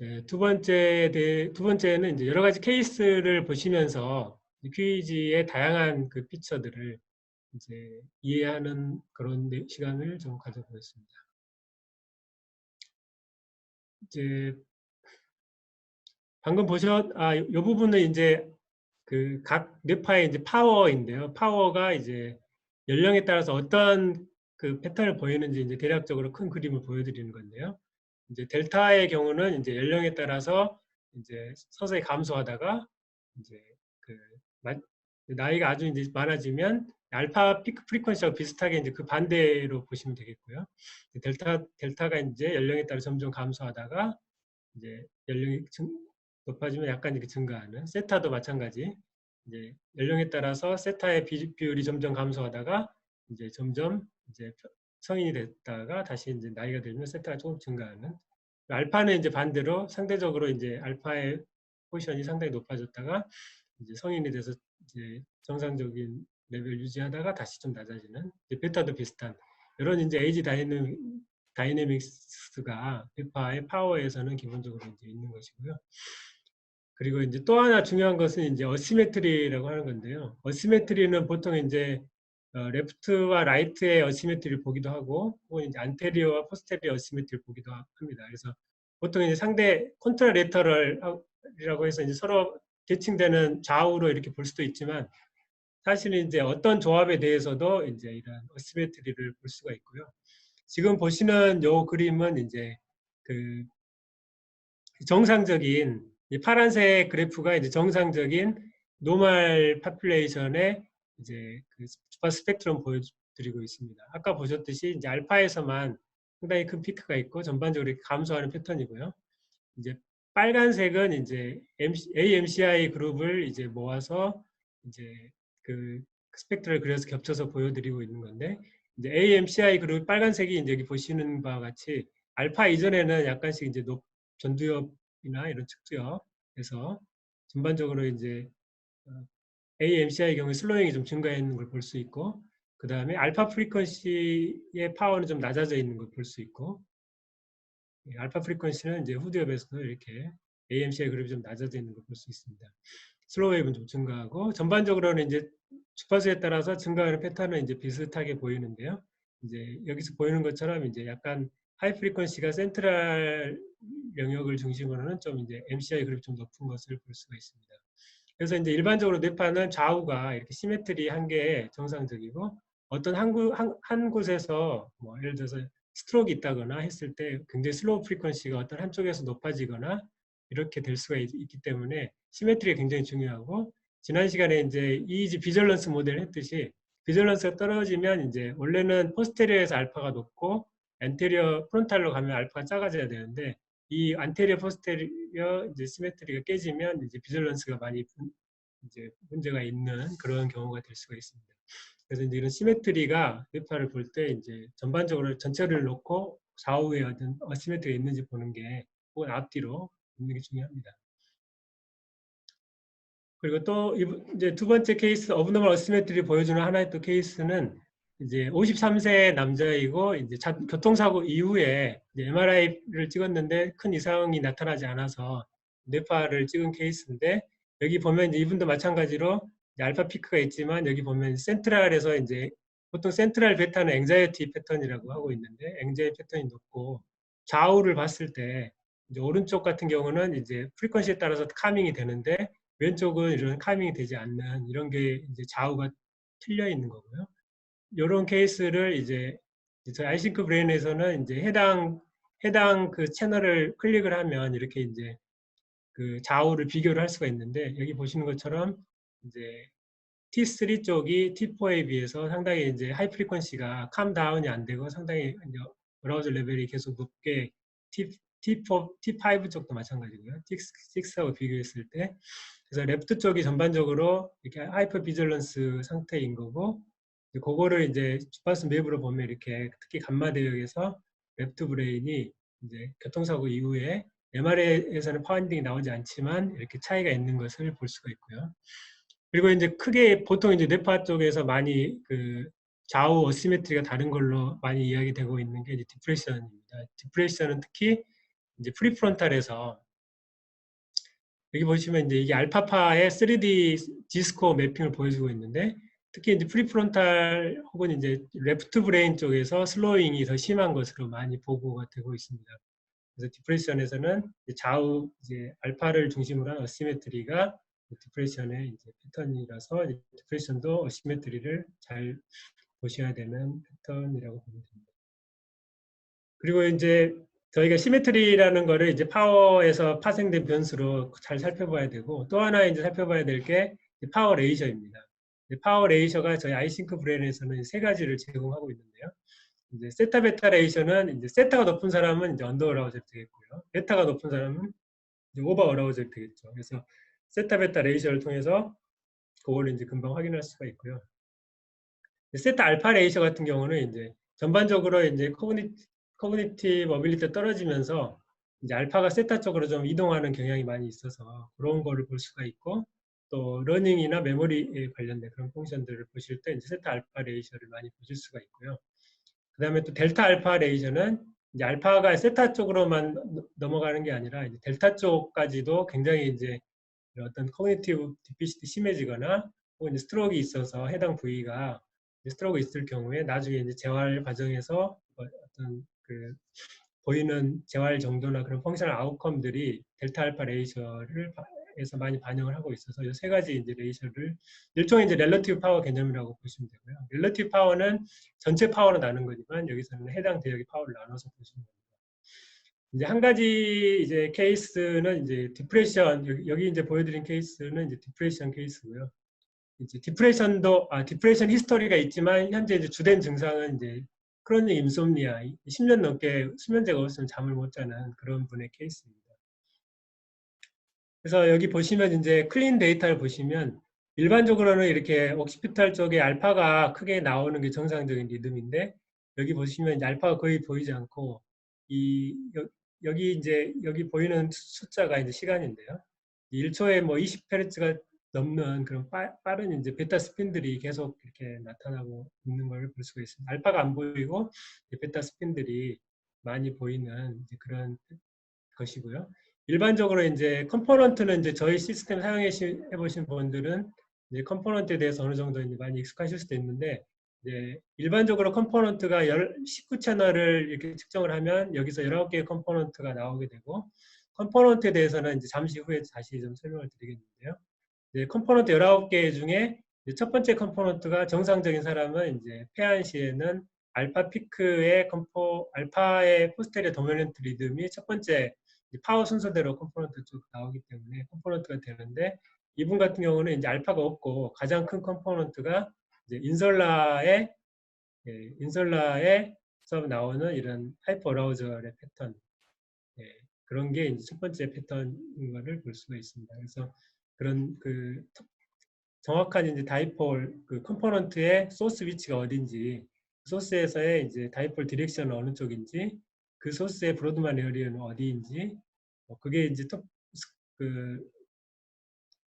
네, 두 번째는 이제 여러 가지 케이스를 보시면서 퀴즈의 다양한 그 피처들을 이제 이해하는 그런 시간을 좀 가져보겠습니다. 이제 방금 이 부분은 이제 그 각 뇌파의 이제 파워인데요. 파워가 이제 연령에 따라서 어떤 그 패턴을 보이는지 이제 대략적으로 큰 그림을 보여드리는 건데요. 이제 델타의 경우는 이제 연령에 따라서 이제 서서히 감소하다가 이제 그 나이가 아주 이제 많아지면 알파 피크 프리퀀시하고 비슷하게 이제 그 반대로 보시면 되겠고요. 델타가 이제 연령에 따라 점점 감소하다가 이제 연령이 높아지면 약간 이렇게 증가하는, 세타도 마찬가지. 이제 연령에 따라서 세타의 비율이 점점 감소하다가 이제 점점 이제 성인이 됐다가 다시 이제 나이가 들면 세타가 조금 증가하는. 알파는 이제 반대로 상대적으로 이제 알파의 포지션이 상당히 높아졌다가 이제 성인이 돼서 이제 정상적인 레벨 유지하다가 다시 좀 낮아지는. 이제 베타도 비슷한 이런 이제 에이지 다이내믹스가 뇌파의 파워에서는 기본적으로 이제 있는 것이고요. 그리고 이제 또 하나 중요한 것은 이제 어시메트리라고 하는 건데요. 어시메트리는 보통 이제 레프트와 라이트의 어시메트리를 보기도 하고, 혹은 이제 안테리어와 포스테리어 어시메트리를 보기도 합니다. 그래서 보통 이제 상대 콘트라레터럴이라고 해서 이제 서로 대칭되는 좌우로 이렇게 볼 수도 있지만, 사실은 이제 어떤 조합에 대해서도 이제 이런 어시메트리를 볼 수가 있고요. 지금 보시는 요 그림은 이제 그 정상적인 이 파란색 그래프가 이제 정상적인 노멀 파퓰레이션의 이제 그 주파 스펙트럼 보여드리고 있습니다. 아까 보셨듯이 이제 알파에서만 상당히 큰 피크가 있고 전반적으로 이렇게 감소하는 패턴이고요. 이제 빨간색은 이제 AMCI 그룹을 이제 모아서 이제 그 스펙트를 그려서 겹쳐서 보여드리고 있는 건데, 이제 AMCI 그룹 빨간색이 이제 여기 보시는 바와 같이 알파 이전에는 약간씩 이제 전두엽이나 이런 측두엽에서 전반적으로 이제 AMCI의 경우에 슬로잉이 좀 증가해 있는 걸 볼 수 있고, 그 다음에 알파 프리퀀시의 파워는 좀 낮아져 있는 걸 볼 수 있고, 알파 프리퀀시는 이제 후두엽에서도 이렇게 AMCI 그룹이 좀 낮아져 있는 걸 볼 수 있습니다. 슬로우 웨이브는 좀 증가하고, 전반적으로는 이제 주파수에 따라서 증가하는 패턴은 이제 비슷하게 보이는데요. 이제 여기서 보이는 것처럼 이제 약간 하이 프리퀀시가 센트럴 영역을 중심으로는 좀 이제 MCI 그룹이 좀 높은 것을 볼 수가 있습니다. 그래서 이제 일반적으로 뇌파는 좌우가 이렇게 시메트리 한 개에 정상적이고, 어떤 한 곳에서 뭐 예를 들어서 스트로크 있다거나 했을 때 굉장히 슬로우 프리퀀시가 어떤 한쪽에서 높아지거나 이렇게 될 수가 있기 때문에 시메트리가 굉장히 중요하고, 지난 시간에 이제 EEG 비절런스 모델 했듯이 비절런스가 떨어지면 이제 원래는 포스테리어에서 알파가 높고 안테리어 프론탈로 가면 알파가 작아져야 되는데, 이 안테리어 포스테리어 이제 시메트리가 깨지면 이제 비절런스가 많이 이제 문제가 있는 그런 경우가 될 수가 있습니다. 그래서 이제 이런 시메트리가 뇌파를 볼 때 이제 전반적으로 전체를 놓고 좌우에 어떤 어시메트리가 있는지 보는 게, 혹은 앞뒤로 보는 게 중요합니다. 그리고 또 이제 두 번째 케이스, 어브노멀 어시메트리 보여주는 하나의 또 케이스는 이제 53세 남자이고 이제 교통사고 이후에 이제 MRI를 찍었는데 큰 이상이 나타나지 않아서 뇌파를 찍은 케이스인데, 여기 보면 이제 이분도 마찬가지로 알파 피크가 있지만, 여기 보면 센트럴에서 이제 보통 센트럴 베타는 앵자이티 패턴이라고 하고 있는데, 앵자이 패턴이 높고, 좌우를 봤을 때 이제 오른쪽 같은 경우는 이제 프리퀀시에 따라서 카밍이 되는데, 왼쪽은 이런 카밍이 되지 않는, 이런 게 이제 좌우가 틀려 있는 거고요. 이런 케이스를 이제 저희 아이싱크 브레인에서는 이제 해당 그 채널을 클릭을 하면 이렇게 이제 그 좌우를 비교를 할 수가 있는데, 여기 보시는 것처럼 이제 T3 쪽이 T4에 비해서 상당히 이제 하이 프리퀀시가 캄 다운이 안 되고 상당히 어라우즈 레벨이 계속 높게 T5 쪽도 마찬가지고요. T6하고 비교했을 때. 그래서 레프트 쪽이 전반적으로 이렇게 하이퍼 비절런스 상태인 거고, 그거를 이제 주파수 맵으로 보면 이렇게 특히 감마 대역에서 레프트 브레인이 이제 교통사고 이후에 MRI에서는 파운딩이 나오지 않지만 이렇게 차이가 있는 것을 볼 수가 있고요. 그리고 이제 크게 보통 이제 뇌파 쪽에서 많이 그 좌우 어시메트리가 다른 걸로 많이 이야기되고 있는 게 이제 디프레션입니다. 디프레션은 특히 이제 프리프론탈에서 여기 보시면 이제 이게 알파파의 3D G스코어 매핑을 보여주고 있는데 특히 이제 프리프론탈 혹은 이제 레프트 브레인 쪽에서 슬로잉이 더 심한 것으로 많이 보고가 되고 있습니다. 그래서 디프레션에서는 좌우 이제 알파를 중심으로 한 어시메트리가 디프레션의 이제 패턴이라서 디프레션도 어시메트리를 잘 보셔야 되는 패턴이라고 보면 됩니다. 그리고 이제 저희가 시메트리라는 거를 이제 파워에서 파생된 변수로 잘 살펴봐야 되고 또 하나 이제 살펴봐야 될 게 파워 레이셔입니다. 파워 레이셔가 저희 아이싱크 브레인에서는 세 가지를 제공하고 있는데요. 이제 세타 베타 레이셔는 이제 세타가 높은 사람은 이제 언더 어라우젤 되겠고요. 베타가 높은 사람은 이제 오버 어라우젤 되겠죠. 그래서 세타 베타 레이셔를 통해서 그걸 이제 금방 확인할 수가 있고요. 세타 알파 레이셔 같은 경우는 이제 전반적으로 이제 코그니티브 어빌리티가 떨어지면서 이제 알파가 세타 쪽으로 좀 이동하는 경향이 많이 있어서 그런 거를 볼 수가 있고 또 러닝이나 메모리에 관련된 그런 펑션들을 보실 때 이제 세타 알파 레이셔를 많이 보실 수가 있고요. 그 다음에 또 델타 알파 레이저는 이제 알파가 세타 쪽으로만 넘어가는 게 아니라 이제 델타 쪽까지도 굉장히 이제 어떤 코그니티브 디피시티 심해지거나 혹은 스트로크가 있어서 해당 부위가 스트로크 있을 경우에 나중에 이제 재활 과정에서 어떤 그 보이는 재활 정도나 그런 펑셔널 아웃컴들이 델타 알파 레이저를 에서 많이 반영을 하고 있어서 이 세 가지 이제 레이셔를 일종의 이제 렐러티브 파워 개념이라고 보시면 되고요. 렐러티브 파워는 전체 파워로 나눈 거지만 여기서는 해당 대역의 파워를 나눠서 보시면 됩니다. 이제 한 가지 이제 케이스는 이제 디프레션 여기 이제 보여드린 케이스는 이제 디프레션 케이스고요. 이제 디프레션 히스토리가 있지만 현재 이제 주된 증상은 이제 크로닉 인솜니아 10년 넘게 수면제가 없으면 잠을 못 자는 그런 분의 케이스입니다. 그래서 여기 보시면 이제 클린 데이터를 보시면 일반적으로는 이렇게 옥시피탈 쪽에 알파가 크게 나오는 게 정상적인 리듬인데 여기 보시면 이제 알파가 거의 보이지 않고 여기 이제 여기 보이는 숫자가 이제 시간인데요. 1초에 뭐 20Hz가 넘는 그런 빠른 이제 베타 스핀들이 계속 이렇게 나타나고 있는 걸 볼 수가 있습니다. 알파가 안 보이고 베타 스핀들이 많이 보이는 이제 그런 것이고요. 일반적으로 이제 컴포넌트는 이제 저희 시스템 사용해 보신 분들은 이제 컴포넌트에 대해서 어느 정도 이제 많이 익숙하실 수도 있는데 이제 일반적으로 컴포넌트가 19채널을 이렇게 측정을 하면 여기서 19개의 컴포넌트가 나오게 되고 컴포넌트에 대해서는 이제 잠시 후에 다시 좀 설명을 드리겠는데요. 이제 컴포넌트 19개 중에 첫 번째 컴포넌트가 정상적인 사람은 이제 폐안 시에는 알파 피크의 알파의 포스테리어 도미넌트 리듬이 첫 번째 파워 순서대로 컴포넌트 쭉 나오기 때문에 컴포넌트가 되는데 이분 같은 경우는 이제 알파가 없고 가장 큰 컴포넌트가 이제 인설라에서 나오는 이런 하이퍼 어라우저의 패턴 그런 게 이제 첫 번째 패턴인 것을 볼 수가 있습니다. 그래서 그런 그 정확한 이제 다이폴 그 컴포넌트의 소스 위치가 어딘지 소스에서의 이제 다이폴 디렉션은 어느 쪽인지 그 소스의 브로드만 에어리어는 어디인지 그게 이제 그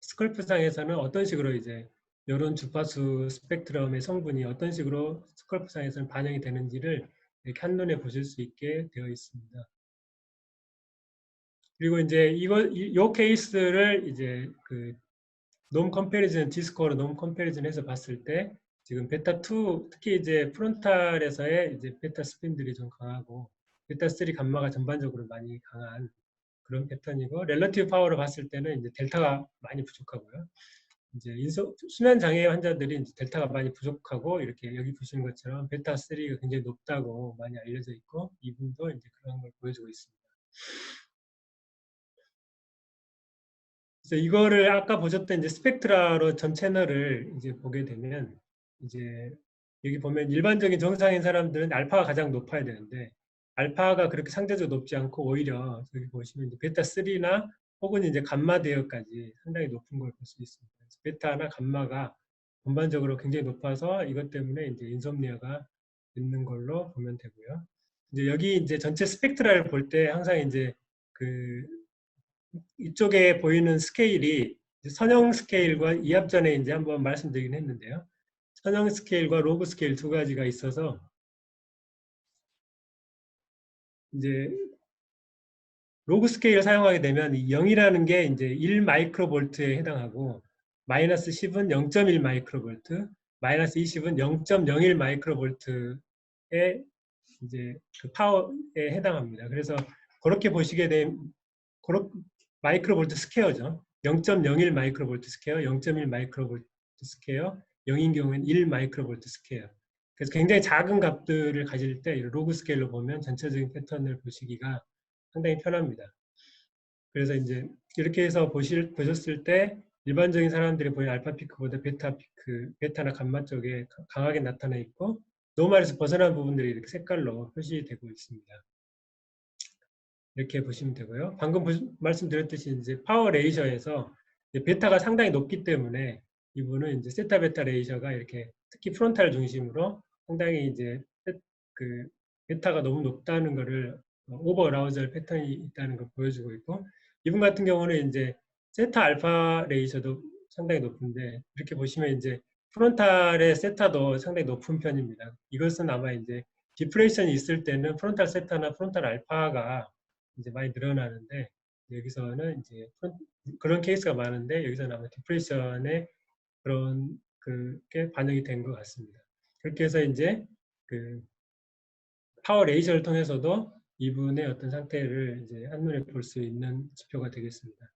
스컬프상에서는 어떤 식으로 이제 이런 주파수 스펙트럼의 성분이 어떤 식으로 스컬프상에서는 반영이 되는지를 이렇게 한눈에 보실 수 있게 되어 있습니다. 그리고 이제 이 케이스를 이제 그 놈 컴패리즌 G스코어로 놈 컴패리즌 해서 봤을 때 지금 베타2 특히 이제 프론탈에서의 이제 베타 스핀들이 좀 강하고 베타3 감마가 전반적으로 많이 강한 그런 패턴이고 렐러티브 파워로 봤을 때는 이제 델타가 많이 부족하고요. 이제 수면 장애 환자들이 이제 델타가 많이 부족하고 이렇게 여기 보시는 것처럼 베타3가 굉장히 높다고 많이 알려져 있고 이분도 이제 그런 걸 보여주고 있습니다. 그래서 이거를 아까 보셨던 이제 스펙트라로 전 채널을 이제 보게 되면 이제 여기 보면 일반적인 정상인 사람들은 알파가 가장 높아야 되는데 알파가 그렇게 상대적으로 높지 않고 오히려 여기 보시면 이제 베타 3나 혹은 이제 감마 대역까지 상당히 높은 걸 볼 수 있습니다. 그래서 베타나 감마가 전반적으로 굉장히 높아서 이것 때문에 이제 인솜니아가 있는 걸로 보면 되고요. 이제 여기 이제 전체 스펙트라를 볼 때 항상 이제 그 이쪽에 보이는 스케일이 선형 스케일과 이합 전에 이제 한번 말씀드리긴 했는데요. 선형 스케일과 로그 스케일 두 가지가 있어서 이제 로그 스케일을 사용하게 되면 이 0이라는 게 이제 1 마이크로볼트에 해당하고 마이너스 10은 0.1 마이크로볼트, 마이너스 20은 0.01 마이크로볼트의 이제 그 파워에 해당합니다. 그래서 그렇게 보시게 되면 마이크로볼트 스퀘어죠. 0.01 마이크로볼트 스퀘어, 0.1 마이크로볼트 스퀘어, 0인 경우에는 1 마이크로볼트 스퀘어. 그래서 굉장히 작은 값들을 가질 때 로그 스케일로 보면 전체적인 패턴을 보시기가 상당히 편합니다. 그래서 이제 이렇게 해서 보셨을 때 일반적인 사람들이 보이는 알파 피크보다 베타 피크, 베타나 감마 쪽에 강하게 나타나 있고 노멀에서 벗어난 부분들이 이렇게 색깔로 표시되고 있습니다. 이렇게 보시면 되고요. 방금 말씀드렸듯이 이제 파워 레이저에서 베타가 상당히 높기 때문에 이분은 이제 세타 베타 레이저가 이렇게 특히 프론탈 중심으로 상당히 이제 그 베타가 너무 높다는 것을 오버 어라우절 패턴이 있다는 걸 보여주고 있고 이분 같은 경우는 이제 세타 알파 레이저도 상당히 높은데 이렇게 보시면 이제 프론탈의 세타도 상당히 높은 편입니다. 이것은 아마 이제 디프레이션이 있을 때는 프론탈 세타나 프론탈 알파가 이제 많이 늘어나는데 여기서는 이제 그런 케이스가 많은데 여기서는 아마 디프레션에 그런 그게 반영이 된 것 같습니다. 그렇게 해서 이제 그 파워 레이저를 통해서도 이분의 어떤 상태를 이제 한눈에 볼 수 있는 지표가 되겠습니다.